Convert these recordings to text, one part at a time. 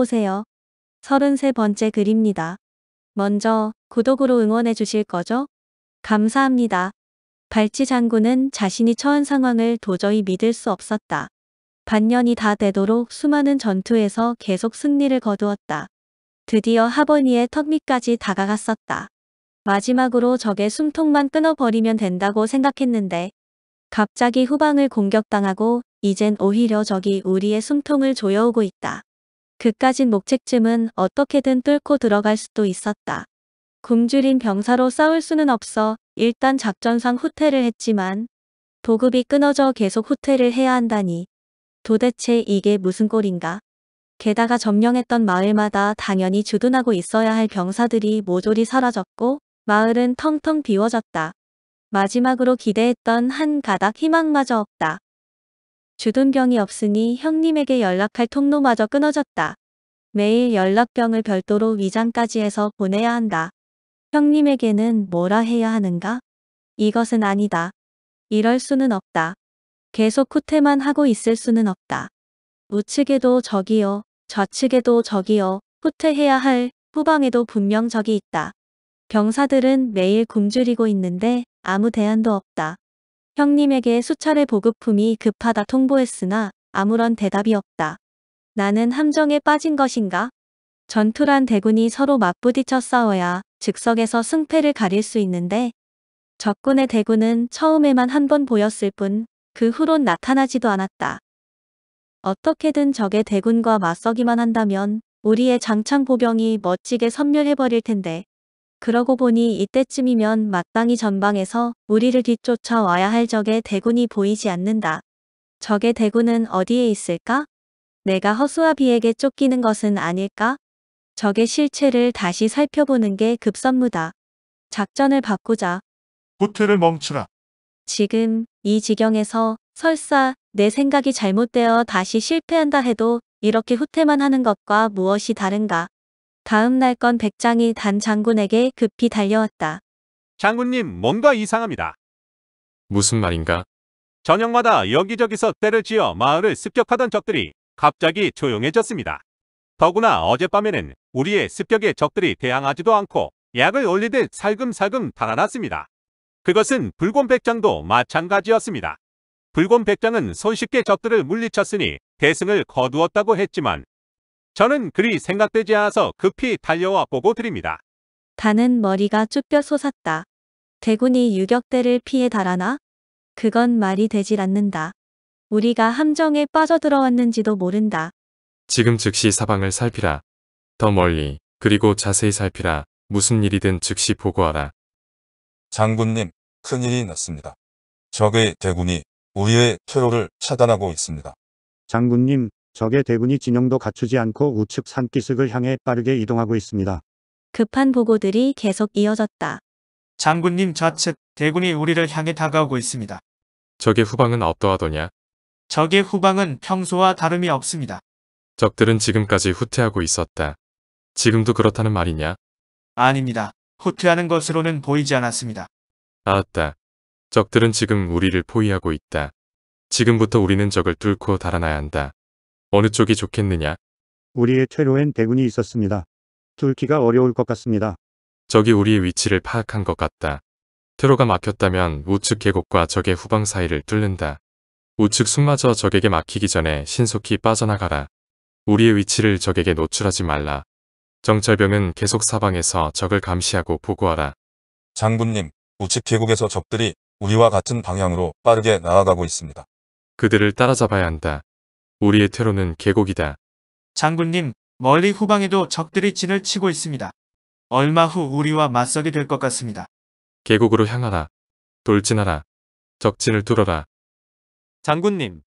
보세요. 33번째 글입니다. 먼저 구독으로 응원해 주실 거죠? 감사합니다. 발치 장군은 자신이 처한 상황을 도저히 믿을 수 없었다. 반년이 다 되도록 수많은 전투에서 계속 승리를 거두었다. 드디어 하버니의 턱 밑까지 다가갔었다. 마지막으로 적의 숨통만 끊어버리면 된다고 생각했는데 갑자기 후방을 공격당하고 이젠 오히려 적이 우리의 숨통을 조여오고 있다. 그까진 목책쯤은 어떻게든 뚫고 들어갈 수도 있었다. 굶주린 병사로 싸울 수는 없어 일단 작전상 후퇴를 했지만 보급이 끊어져 계속 후퇴를 해야 한다니. 도대체 이게 무슨 꼴인가? 게다가 점령했던 마을마다 당연히 주둔하고 있어야 할 병사들이 모조리 사라졌고 마을은 텅텅 비워졌다. 마지막으로 기대했던 한 가닥 희망마저 없다. 주둔병이 없으니 형님에게 연락할 통로마저 끊어졌다. 매일 연락병을 별도로 위장까지 해서 보내야 한다. 형님에게는 뭐라 해야 하는가? 이것은 아니다. 이럴 수는 없다. 계속 후퇴만 하고 있을 수는 없다. 우측에도 적이요, 좌측에도 적이요, 후퇴해야 할 후방에도 분명 적이 있다. 병사들은 매일 굶주리고 있는데 아무 대안도 없다. 형님에게 수차례 보급품이 급하다 통보했으나 아무런 대답이 없다. 나는 함정에 빠진 것인가? 전투란 대군이 서로 맞부딪혀 싸워야 즉석에서 승패를 가릴 수 있는데 적군의 대군은 처음에만 한 번 보였을 뿐 그 후론 나타나지도 않았다. 어떻게든 적의 대군과 맞서기만 한다면 우리의 장창 보병이 멋지게 섬멸해버릴 텐데 그러고 보니 이때쯤이면 마땅히 전방에서 우리를 뒤쫓아와야 할 적의 대군이 보이지 않는다. 적의 대군은 어디에 있을까? 내가 허수아비에게 쫓기는 것은 아닐까? 적의 실체를 다시 살펴보는 게 급선무다. 작전을 바꾸자. 후퇴를 멈추라. 지금 이 지경에서 설사 내 생각이 잘못되어 다시 실패한다 해도 이렇게 후퇴만 하는 것과 무엇이 다른가? 다음 날 건 백장이 단 장군에게 급히 달려왔다. 장군님, 뭔가 이상합니다. 무슨 말인가? 저녁마다 여기저기서 때를 지어 마을을 습격하던 적들이 갑자기 조용해졌습니다. 더구나 어젯밤에는 우리의 습격에 적들이 대항하지도 않고 약을 올리듯 살금살금 달아났습니다. 그것은 불곰백장도 마찬가지였습니다. 불곰백장은 손쉽게 적들을 물리쳤으니 대승을 거두었다고 했지만 저는 그리 생각되지 않아서 급히 달려와 보고 드립니다. 단은 머리가 쭈뼛 솟았다. 대군이 유격대를 피해 달아나? 그건 말이 되질 않는다. 우리가 함정에 빠져들어왔는지도 모른다. 지금 즉시 사방을 살피라. 더 멀리, 그리고 자세히 살피라. 무슨 일이든 즉시 보고하라. 장군님, 큰일이 났습니다. 적의 대군이 우리의 퇴로를 차단하고 있습니다. 장군님, 적의 대군이 진영도 갖추지 않고 우측 산기슭을 향해 빠르게 이동하고 있습니다. 급한 보고들이 계속 이어졌다. 장군님 좌측 대군이 우리를 향해 다가오고 있습니다. 적의 후방은 어떠하더냐? 적의 후방은 평소와 다름이 없습니다. 적들은 지금까지 후퇴하고 있었다. 지금도 그렇다는 말이냐? 아닙니다. 후퇴하는 것으로는 보이지 않았습니다. 알았다. 적들은 지금 우리를 포위하고 있다. 지금부터 우리는 적을 뚫고 달아나야 한다. 어느 쪽이 좋겠느냐? 우리의 퇴로엔 대군이 있었습니다. 뚫기가 어려울 것 같습니다. 적이 우리의 위치를 파악한 것 같다. 퇴로가 막혔다면 우측 계곡과 적의 후방 사이를 뚫는다. 우측 숨마저 적에게 막히기 전에 신속히 빠져나가라. 우리의 위치를 적에게 노출하지 말라. 정찰병은 계속 사방에서 적을 감시하고 보고하라. 장군님, 우측 계곡에서 적들이 우리와 같은 방향으로 빠르게 나아가고 있습니다. 그들을 따라잡아야 한다. 우리의 퇴로는 계곡이다. 장군님, 멀리 후방에도 적들이 진을 치고 있습니다. 얼마 후 우리와 맞서게 될 것 같습니다. 계곡으로 향하라. 돌진하라. 적진을 뚫어라. 장군님,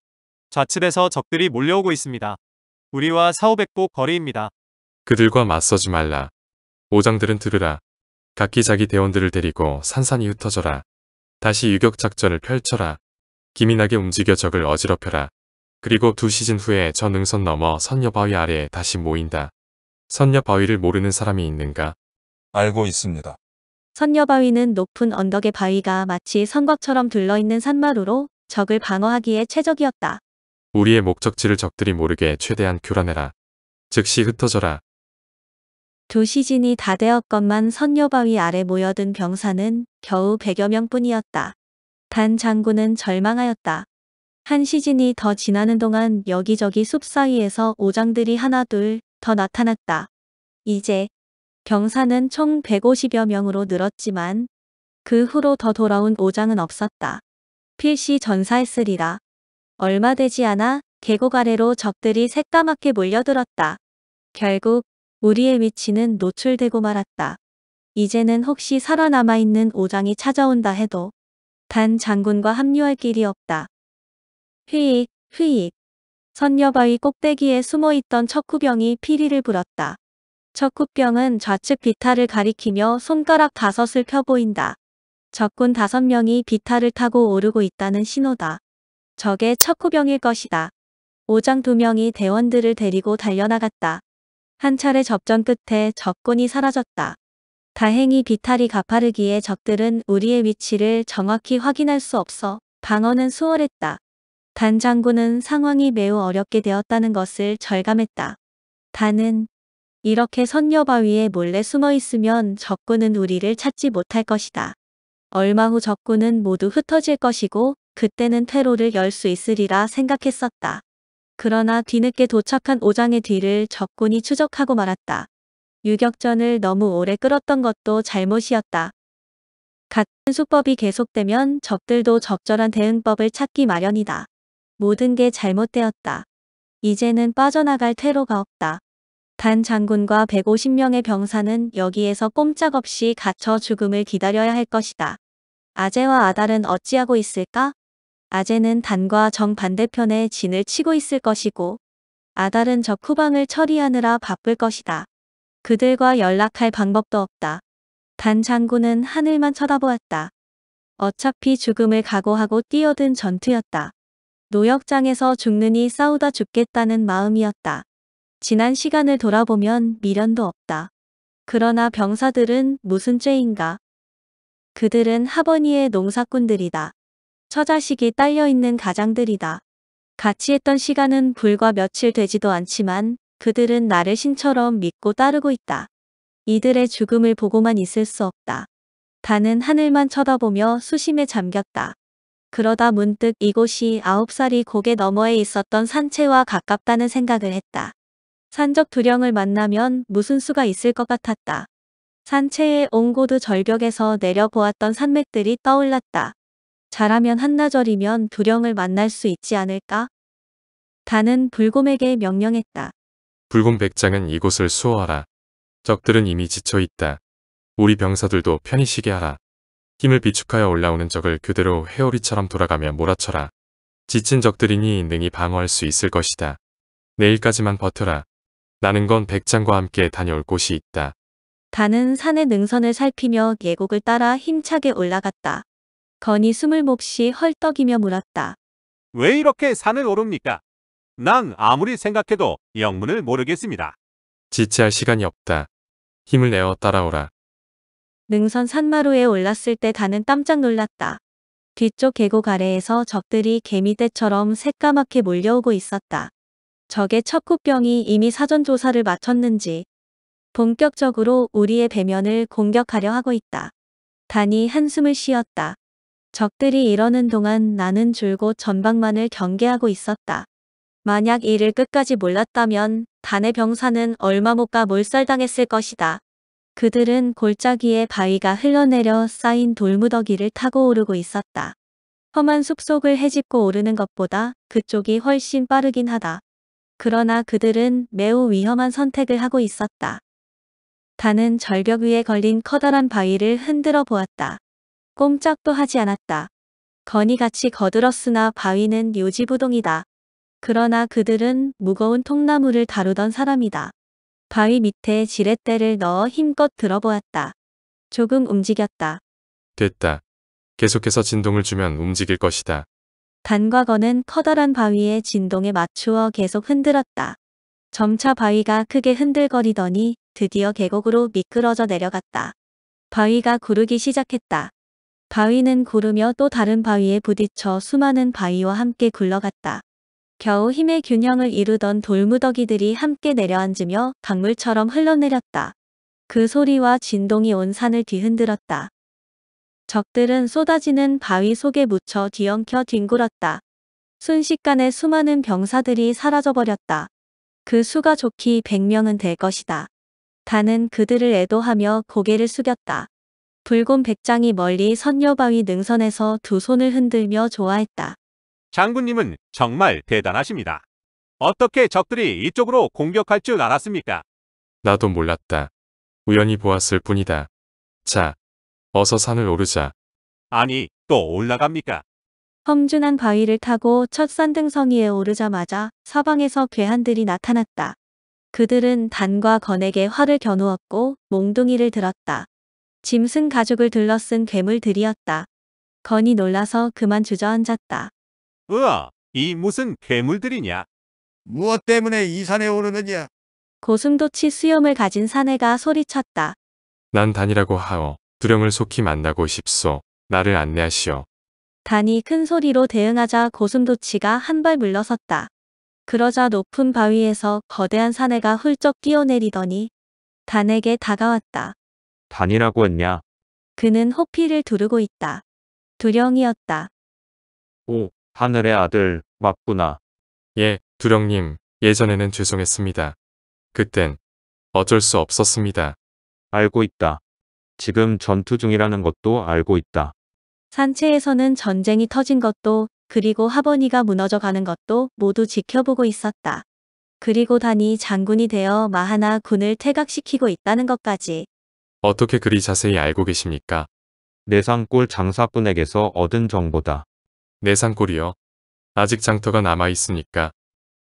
좌측에서 적들이 몰려오고 있습니다. 우리와 4,500보 거리입니다. 그들과 맞서지 말라. 오장들은 들으라. 각기 자기 대원들을 데리고 산산이 흩어져라. 다시 유격작전을 펼쳐라. 기민하게 움직여 적을 어지럽혀라. 그리고 2시즌 후에 저 능선 넘어 선녀바위 아래에 다시 모인다. 선녀바위를 모르는 사람이 있는가? 알고 있습니다. 선녀바위는 높은 언덕의 바위가 마치 성곽처럼 둘러있는 산마루로 적을 방어하기에 최적이었다. 우리의 목적지를 적들이 모르게 최대한 교란해라. 즉시 흩어져라. 두 시즌이 다 되었건만 선녀바위 아래 모여든 병사는 겨우 100여 명뿐이었다. 단 장군은 절망하였다. 한 시즌이 더 지나는 동안 여기저기 숲 사이에서 오장들이 하나 둘 더 나타났다. 이제 병사는 총 150여 명으로 늘었지만 그 후로 더 돌아온 오장은 없었다. 필시 전사했으리라. 얼마 되지 않아 계곡 아래로 적들이 새까맣게 몰려들었다. 결국 우리의 위치는 노출되고 말았다. 이제는 혹시 살아남아 있는 오장이 찾아온다 해도 단 장군과 합류할 길이 없다. 휘익, 휘익. 선녀바위 꼭대기에 숨어있던 척후병이 피리를 불었다. 척후병은 좌측 비탈을 가리키며 손가락 5을 펴보인다. 적군 5명이 비탈을 타고 오르고 있다는 신호다. 저게 척후병일 것이다. 오장 2명이 대원들을 데리고 달려나갔다. 한 차례 접전 끝에 적군이 사라졌다. 다행히 비탈이 가파르기에 적들은 우리의 위치를 정확히 확인할 수 없어 방어는 수월했다. 단 장군은 상황이 매우 어렵게 되었다는 것을 절감했다. 단은 이렇게 선녀바위에 몰래 숨어 있으면 적군은 우리를 찾지 못할 것이다. 얼마 후 적군은 모두 흩어질 것이고 그때는 퇴로를 열 수 있으리라 생각했었다. 그러나 뒤늦게 도착한 오장의 뒤를 적군이 추적하고 말았다. 유격전을 너무 오래 끌었던 것도 잘못이었다. 같은 수법이 계속되면 적들도 적절한 대응법을 찾기 마련이다. 모든 게 잘못되었다. 이제는 빠져나갈 퇴로가 없다. 단 장군과 150명의 병사는 여기에서 꼼짝없이 갇혀 죽음을 기다려야 할 것이다. 아제와 아달은 어찌하고 있을까? 아제는 단과 정반대편에 진을 치고 있을 것이고 아달은 적 후방을 처리하느라 바쁠 것이다. 그들과 연락할 방법도 없다. 단 장군은 하늘만 쳐다보았다. 어차피 죽음을 각오하고 뛰어든 전투였다. 노역장에서 죽느니 싸우다 죽겠다는 마음이었다. 지난 시간을 돌아보면 미련도 없다. 그러나 병사들은 무슨 죄인가? 그들은 하버니의 농사꾼들이다. 처자식이 딸려있는 가장들이다. 같이 했던 시간은 불과 며칠 되지도 않지만 그들은 나를 신처럼 믿고 따르고 있다. 이들의 죽음을 보고만 있을 수 없다. 단은 하늘만 쳐다보며 수심에 잠겼다. 그러다 문득 이곳이 9살이 고개 너머에 있었던 산채와 가깝다는 생각을 했다. 산적 두령을 만나면 무슨 수가 있을 것 같았다. 산채의 옹고드 절벽에서 내려보았던 산맥들이 떠올랐다. 잘하면 한나절이면 두령을 만날 수 있지 않을까? 단은 불곰에게 명령했다. 붉은 백장은 이곳을 수호하라. 적들은 이미 지쳐있다. 우리 병사들도 편히 쉬게 하라. 힘을 비축하여 올라오는 적을 그대로 회오리처럼 돌아가며 몰아쳐라. 지친 적들이니 능히 방어할 수 있을 것이다. 내일까지만 버텨라. 나는 건 백장과 함께 다녀올 곳이 있다. 단은 산의 능선을 살피며 계곡을 따라 힘차게 올라갔다. 건이 숨을 몹시 헐떡이며 물었다. 왜 이렇게 산을 오릅니까? 난 아무리 생각해도 영문을 모르겠습니다. 지체할 시간이 없다. 힘을 내어 따라오라. 능선 산마루에 올랐을 때 단은 깜짝 놀랐다. 뒤쪽 계곡 아래에서 적들이 개미떼처럼 새까맣게 몰려오고 있었다. 적의 척후병이 이미 사전 조사를 마쳤는지 본격적으로 우리의 배면을 공격하려 하고 있다. 단이 한숨을 쉬었다. 적들이 이러는 동안 나는 줄곧 전방만을 경계하고 있었다. 만약 이를 끝까지 몰랐다면 단의 병사는 얼마 못 가 몰살당했을 것이다. 그들은 골짜기에 바위가 흘러내려 쌓인 돌무더기를 타고 오르고 있었다. 험한 숲속을 헤집고 오르는 것보다 그쪽이 훨씬 빠르긴 하다. 그러나 그들은 매우 위험한 선택을 하고 있었다. 단은 절벽 위에 걸린 커다란 바위를 흔들어 보았다. 꼼짝도 하지 않았다. 건이 같이 거들었으나 바위는 요지부동이다. 그러나 그들은 무거운 통나무를 다루던 사람이다. 바위 밑에 지렛대를 넣어 힘껏 들어보았다. 조금 움직였다. 됐다. 계속해서 진동을 주면 움직일 것이다. 단과 건은 커다란 바위의 진동에 맞추어 계속 흔들었다. 점차 바위가 크게 흔들거리더니 드디어 계곡으로 미끄러져 내려갔다. 바위가 구르기 시작했다. 바위는 구르며 또 다른 바위에 부딪혀 수많은 바위와 함께 굴러갔다. 겨우 힘의 균형을 이루던 돌무더기들이 함께 내려앉으며 강물처럼 흘러내렸다. 그 소리와 진동이 온 산을 뒤흔들었다. 적들은 쏟아지는 바위 속에 묻혀 뒤엉켜 뒹굴었다. 순식간에 수많은 병사들이 사라져버렸다. 그 수가 좋기 100명은 될 것이다. 단은 그들을 애도하며 고개를 숙였다. 붉은 백장이 멀리 선녀바위 능선에서 두 손을 흔들며 좋아했다. 장군님은 정말 대단하십니다. 어떻게 적들이 이쪽으로 공격할 줄 알았습니까? 나도 몰랐다. 우연히 보았을 뿐이다. 자, 어서 산을 오르자. 아니, 또 올라갑니까? 험준한 바위를 타고 첫 산등성이에 오르자마자 사방에서 괴한들이 나타났다. 그들은 단과 건에게 활을 겨누었고 몽둥이를 들었다. 짐승 가죽을 둘러쓴 괴물들이었다. 건이 놀라서 그만 주저앉았다. 으아, 이 무슨 괴물들이냐? 무엇 때문에 이 산에 오르느냐? 고슴도치 수염을 가진 사내가 소리쳤다. 난 단이라고 하오. 두령을 속히 만나고 싶소. 나를 안내하시오. 단이 큰 소리로 대응하자 고슴도치가 한 발 물러섰다. 그러자 높은 바위에서 거대한 사내가 훌쩍 뛰어내리더니 단에게 다가왔다. 단이라고 했냐? 그는 호피를 두르고 있다. 두령이었다. 오, 하늘의 아들, 맞구나. 예, 두령님, 예전에는 죄송했습니다. 그땐 어쩔 수 없었습니다. 알고 있다. 지금 전투 중이라는 것도 알고 있다. 산체에서는 전쟁이 터진 것도 그리고 하버니가 무너져 가는 것도 모두 지켜보고 있었다. 그리고 단이 장군이 되어 마하나 군을 퇴각시키고 있다는 것까지. 어떻게 그리 자세히 알고 계십니까? 내산골 장사꾼에게서 얻은 정보다. 내산골이요? 아직 장터가 남아 있습니까?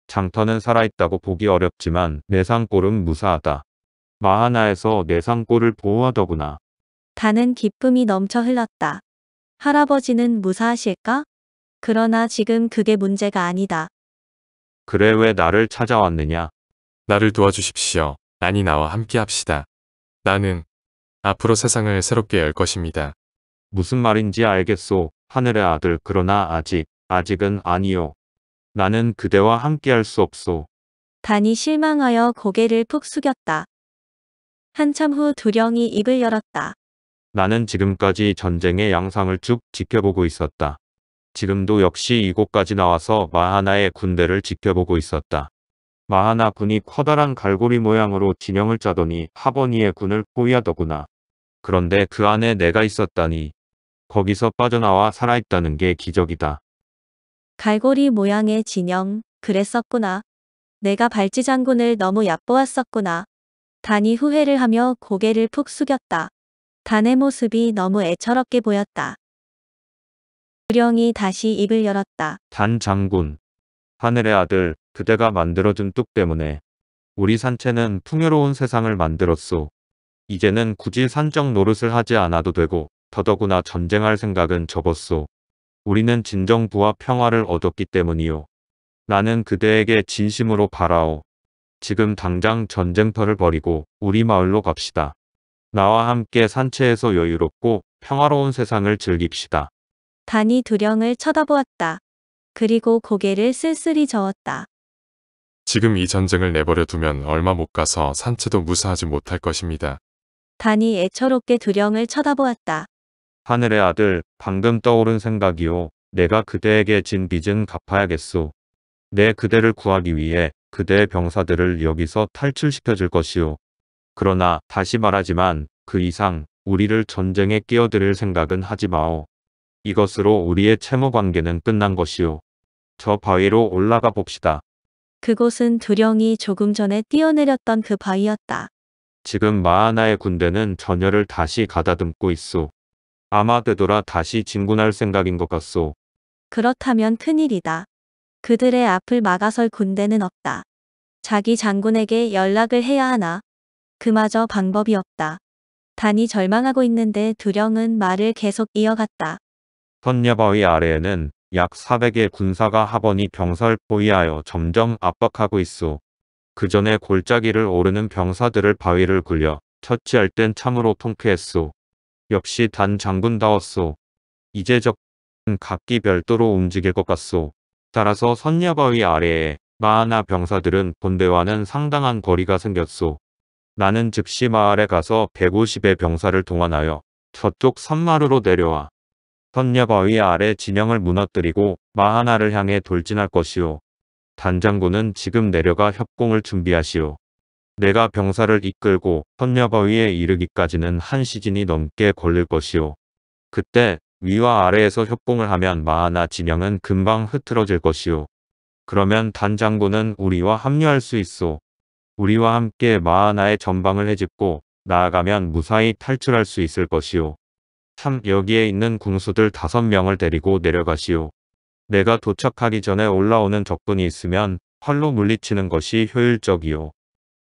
장터는 살아있다고 보기 어렵지만 내산골은 무사하다. 마하나에서 내산골을 보호하더구나. 단은 기쁨이 넘쳐 흘렀다. 할아버지는 무사하실까? 그러나 지금 그게 문제가 아니다. 그래 왜 나를 찾아왔느냐? 나를 도와주십시오. 난이 나와 함께 합시다. 나는 앞으로 세상을 새롭게 열 것입니다. 무슨 말인지 알겠소. 하늘의 아들 그러나 아직은 아니요. 나는 그대와 함께할 수 없소. 단이 실망하여 고개를 푹 숙였다. 한참 후 두령이 입을 열었다. 나는 지금까지 전쟁의 양상을 쭉 지켜보고 있었다. 지금도 역시 이곳까지 나와서 마하나의 군대를 지켜보고 있었다. 마하나 군이 커다란 갈고리 모양으로 진영을 짜더니 하버니의 군을 포위하더구나. 그런데 그 안에 내가 있었다니. 거기서 빠져나와 살아있다는 게 기적이다. 갈고리 모양의 진영, 그랬었구나. 내가 발지 장군을 너무 얕보았었구나. 단이 후회를 하며 고개를 푹 숙였다. 단의 모습이 너무 애처롭게 보였다. 두령이 다시 입을 열었다. 단 장군. 하늘의 아들, 그대가 만들어준 뚝 때문에 우리 산채는 풍요로운 세상을 만들었소. 이제는 굳이 산적 노릇을 하지 않아도 되고 더더구나 전쟁할 생각은 접었소. 우리는 진정부와 평화를 얻었기 때문이요. 나는 그대에게 진심으로 바라오. 지금 당장 전쟁터를 버리고 우리 마을로 갑시다. 나와 함께 산채에서 여유롭고 평화로운 세상을 즐깁시다. 단이 두령을 쳐다보았다. 그리고 고개를 쓸쓸히 저었다. 지금 이 전쟁을 내버려 두면 얼마 못 가서 산채도 무사하지 못할 것입니다. 단이 애처롭게 두령을 쳐다보았다. 하늘의 아들, 방금 떠오른 생각이요. 내가 그대에게 진 빚은 갚아야겠소. 내 그대를 구하기 위해 그대의 병사들을 여기서 탈출시켜 줄 것이오. 그러나 다시 말하지만 그 이상 우리를 전쟁에 끼어들일 생각은 하지 마오. 이것으로 우리의 채무 관계는 끝난 것이오. 저 바위로 올라가 봅시다. 그곳은 두령이 조금 전에 뛰어내렸던 그 바위였다. 지금 마하나의 군대는 전열을 다시 가다듬고 있소. 아마 되돌아 다시 진군할 생각인 것 같소. 그렇다면 큰일이다. 그들의 앞을 막아설 군대는 없다. 자기 장군에게 연락을 해야 하나? 그마저 방법이 없다. 단이 절망하고 있는데 두령은 말을 계속 이어갔다. 선녀바위 아래에는 약 400의 군사가 하버니 병사를 포위하여 점점 압박하고 있소. 그 전에 골짜기를 오르는 병사들을 바위를 굴려 처치할 땐 참으로 통쾌했소. 역시 단 장군다웠소. 이제 적은 각기 별도로 움직일 것 같소. 따라서 선녀바위 아래에 마하나 병사들은 본대와는 상당한 거리가 생겼소. 나는 즉시 마을에 가서 150의 병사를 동원하여 저쪽 선마루로 내려와 선녀바위 아래 진영을 무너뜨리고 마하나를 향해 돌진할 것이오. 단장군은 지금 내려가 협공을 준비하시오. 내가 병사를 이끌고 선녀바위에 이르기까지는 한 시즌이 넘게 걸릴 것이오. 그때 위와 아래에서 협공을 하면 마하나 진영은 금방 흐트러질 것이오. 그러면 단장군은 우리와 합류할 수 있소. 우리와 함께 마하나의 전방을 헤집고 나아가면 무사히 탈출할 수 있을 것이오. 참 여기에 있는 궁수들 5명을 데리고 내려가시오. 내가 도착하기 전에 올라오는 적군이 있으면 활로 물리치는 것이 효율적이오.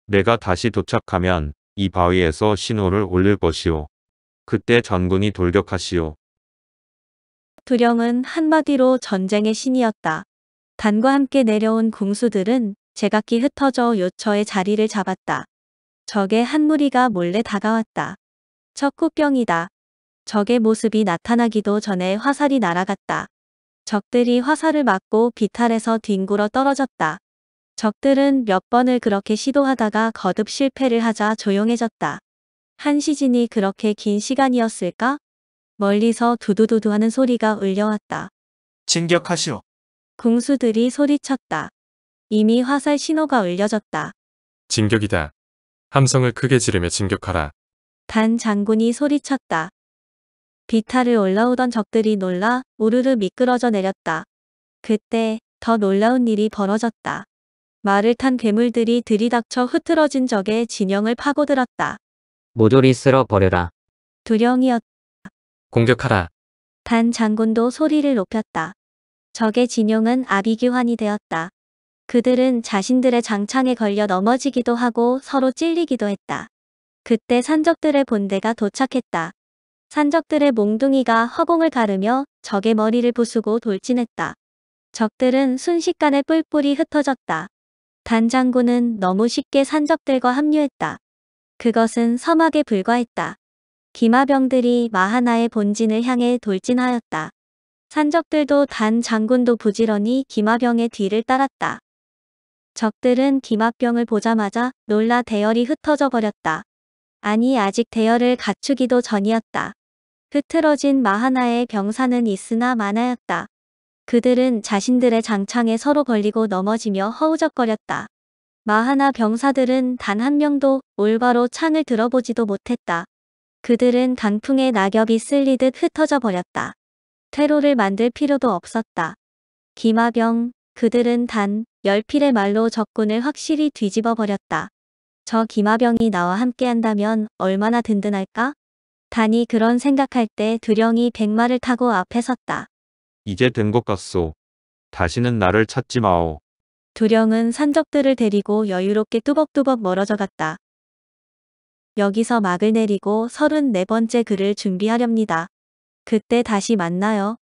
내가 다시 도착하면 이 바위에서 신호를 올릴 것이오. 그때 전군이 돌격하시오. 두령은 한마디로 전쟁의 신이었다. 단과 함께 내려온 궁수들은 제각기 흩어져 요처의 자리를 잡았다. 적의 한 무리가 몰래 다가왔다. 적국병이다. 적의 모습이 나타나기도 전에 화살이 날아갔다. 적들이 화살을 맞고 비탈에서 뒹굴어 떨어졌다. 적들은 몇 번을 그렇게 시도하다가 거듭 실패를 하자 조용해졌다. 한 시즌이 그렇게 긴 시간이었을까? 멀리서 두두두두 하는 소리가 울려왔다. 진격하시오. 궁수들이 소리쳤다. 이미 화살 신호가 울려졌다. 진격이다. 함성을 크게 지르며 진격하라. 단 장군이 소리쳤다. 비탈을 올라오던 적들이 놀라 우르르 미끄러져 내렸다. 그때 더 놀라운 일이 벌어졌다. 말을 탄 괴물들이 들이닥쳐 흐트러진 적의 진영을 파고들었다. 모조리 쓸어버려라. 두령이었다. 공격하라. 단 장군도 소리를 높였다. 적의 진영은 아비규환이 되었다. 그들은 자신들의 장창에 걸려 넘어지기도 하고 서로 찔리기도 했다. 그때 산적들의 본대가 도착했다. 산적들의 몽둥이가 허공을 가르며 적의 머리를 부수고 돌진했다. 적들은 순식간에 뿔뿔이 흩어졌다. 단 장군은 너무 쉽게 산적들과 합류했다. 그것은 서막에 불과했다. 기마병들이 마하나의 본진을 향해 돌진하였다. 산적들도 단 장군도 부지런히 기마병의 뒤를 따랐다. 적들은 기마병을 보자마자 놀라 대열이 흩어져 버렸다. 아니 아직 대열을 갖추기도 전이었다. 흐트러진 마하나의 병사는 있으나 많아였다. 그들은 자신들의 장창에 서로 걸리고 넘어지며 허우적거렸다. 마하나 병사들은 단 한 명도 올바로 창을 들어보지도 못했다. 그들은 강풍에 낙엽이 쓸리듯 흩어져 버렸다. 퇴로를 만들 필요도 없었다. 기마병, 그들은 단 10필의 말로 적군을 확실히 뒤집어 버렸다. 저 기마병이 나와 함께한다면 얼마나 든든할까? 단이 그런 생각할 때 두령이 100마를 타고 앞에 섰다. 이제 된 것 같소. 다시는 나를 찾지 마오. 두령은 산적들을 데리고 여유롭게 뚜벅뚜벅 멀어져 갔다. 여기서 막을 내리고 34번째 글을 준비하렵니다. 그때 다시 만나요.